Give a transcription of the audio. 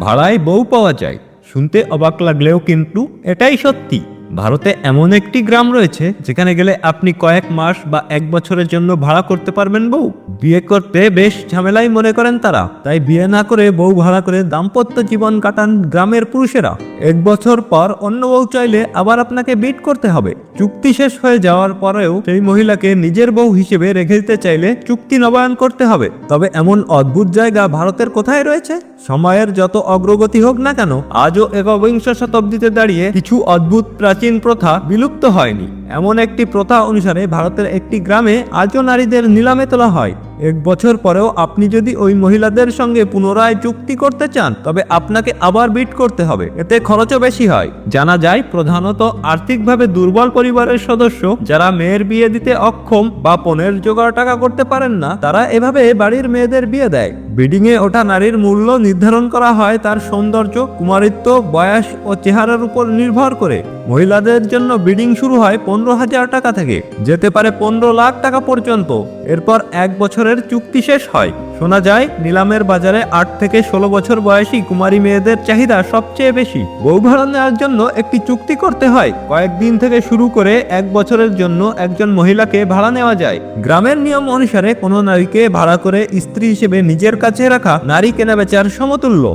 ভাড়ায় বউ পাওয়া যায়। শুনতে অবাক লাগলেও কিন্তু এটাই সত্যি। ভারতে এমন একটি গ্রাম রয়েছে যেখানে গেলে আপনি কয়েক মাস বা এক বছরের জন্য ভাড়া করতে পারবেন বউ। বিয়ে করতে বেশ ঝামেলাই মনে করেন তারা, তাই বিয়ে না করে বউ ভাড়া করে দাম্পত্য জীবন কাটান গ্রামের পুরুষেরা। এক বছর পর অন্য বউ চাইলে আবার আপনাকে বিট করতে হবে। চুক্তি শেষ হয়ে যাওয়ার পরেও সেই মহিলাকে নিজের বউ হিসেবে রেখে দিতে চাইলে চুক্তি নবায়ন করতে হবে। তবে এমন অদ্ভুত জায়গা ভারতের কোথায় রয়েছে? সময়ের যত অগ্রগতি হোক না কেন, আজও একবিংশ শতাব্দীতে দাঁড়িয়ে কিছু অদ্ভুত প্রাচীন প্রথা বিলুপ্ত হয়নি। এমন একটি প্রথা অনুসারে ভারতের একটি গ্রামে আজও নারীদের নিলামে তোলা হয়। এক বছর পরেও আপনি যদি ওই মহিলাদের সঙ্গে পুনরায় চুক্তি করতে চান, তবে আপনাকে আবার বিট করতে হবে। এতে খরচও বেশি হয়। জানা যায় প্রধানত আর্থিকভাবে দুর্বল পরিবারের সদস্য যারা মেয়ের বিয়ে দিতে অক্ষম বা পণের জোগাড় টাকা করতে পারেন না, তারা এভাবে বাড়ির মেয়েদের বিয়ে দেয়। বিডিংয়ে ওঠা নারীর মূল্য নির্ধারণ করা হয় তার সৌন্দর্য, কুমারিত্ব, বয়স ও চেহারার উপর নির্ভর করে। মহিলাদের জন্য বিডিং শুরু হয় 15,000 টাকা থেকে, যেতে পারে 15 লাখ টাকা পর্যন্ত। এরপর এক বছরের চুক্তি শেষ হয়। শোনা যায় নিলামের বাজারে 8 থেকে 16 বছর বয়সী কুমারী মেয়েদের চাহিদা সবচেয়ে বেশি। বউ ভাড়া নেওয়ার জন্য একটি চুক্তি করতে হয়। কয়েকদিন থেকে শুরু করে এক বছরের জন্য একজন মহিলাকে ভাড়া নেওয়া যায়। গ্রামের নিয়ম অনুসারে কোনো নারীকে ভাড়া করে স্ত্রী হিসেবে নিজের কাছে রাখা নারী কেনাবেচার সমতুল্য।